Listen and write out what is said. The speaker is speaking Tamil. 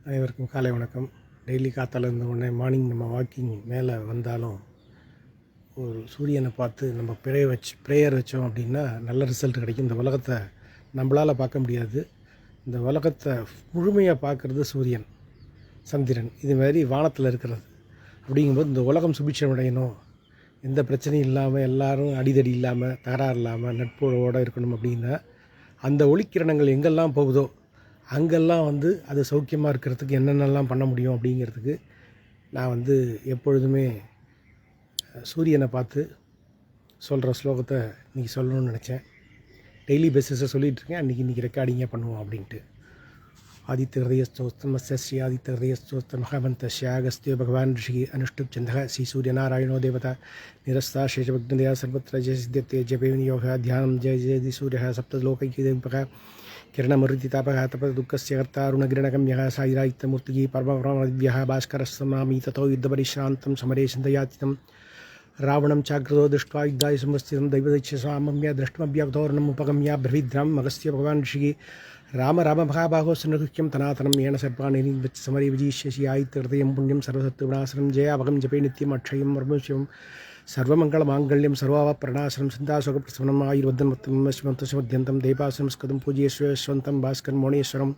அனைவருக்கும் காலை வணக்கம். டெய்லி காத்தால இருந்த உடனே மார்னிங் நம்ம வாக்கிங் மேலே வந்தாலும் ஒரு சூரியனை பார்த்து நம்ம ப்ரேயர் வச்சோம் அப்படின்னா நல்ல ரிசல்ட் கிடைக்கும். இந்த உலகத்தை நம்மளால் பார்க்க முடியாது. இந்த உலகத்தை முழுமையாக பார்க்குறது சூரியன், சந்திரன், இது மாதிரி வானத்தில் இருக்கிறது. அப்படிங்கும்போது இந்த உலகம் சுபிட்சம் அடையணும், எந்த பிரச்சனையும் இல்லாமல், எல்லோரும் அடிதடி இல்லாமல், தகராறு இல்லாமல், நட்போடு இருக்கணும் அப்படின்னா அந்த ஒளிக்கிரணங்கள் எங்கெல்லாம் போகுதோ அங்கெல்லாம் அது சௌக்கியமாக இருக்கிறதுக்கு என்னென்னலாம் பண்ண முடியும் அப்படிங்கிறதுக்கு நான் எப்பொழுதுமே சூரியனை பார்த்து சொல்கிற ஸ்லோகத்தை இன்றைக்கி சொல்லணும்னு நினச்சேன். டெய்லி பேசிஸை சொல்லிகிட்ருக்கேன். இன்றைக்கி ரெக்கார்டிங்கே பண்ணுவோம் அப்படின்ட்டு. ஆதித்ய ஹிருதயஸ்தோஸ்தமஸ்ய ஸ்ரீ ஆதித்ய ஹிருதயஸ்தோஸ்த மகாமந்தஸ்ய அகஸ்திய பகவான் ரிஷி அனுஷ்டுப் சந்தக ஸ்ரீ சூரியநாராயணோ தேவதா நிரஸ்தா சேஷபக்னதயா சர்வத்திர ஜெய சித்தியத்தே ஜபே யோக தியானம் ஜெய ஜெயதி சூரிய சப்தலோகைதீபக किरणमरुदितापः तपदुःखस्य कर्तारुणगिरणगम्यः सायिरायित्यमूर्तिः परमपरमदिव्यः भास्करस्समामि ततो युद्धपरिश्रान्तं समरे चिन्तयाचितं रावणं चाग्रतो दृष्ट्वा युद्धाय संवस्थितं दैवदैत्यसामम्य द्रष्टुमभ्यवतोरणम् उपगम्य ब्रवीद्रां मगस्य भगवान् ऋषिः राम राम महाबाहो सन्नगुह्यं तनातनं येन सर्वाणिर्वच्च समरे विजिष्यसि आयित्यहृदयं पुण्यं सर्वसत्त्वविनाशनं जयावगं जपे नित्यम् अक्षयं वर्मशिवं सर्वमङ्गलमाङ्गल्यं सर्वापप्रणाशनं सिन्धाशोकप्रसवनम् आयुर्वदन्मत्तं शिवन्तमद्यन्तं देवासनं स्कदं पूज्येश्वरस्वन्तं भास्करमौणीश्वरम्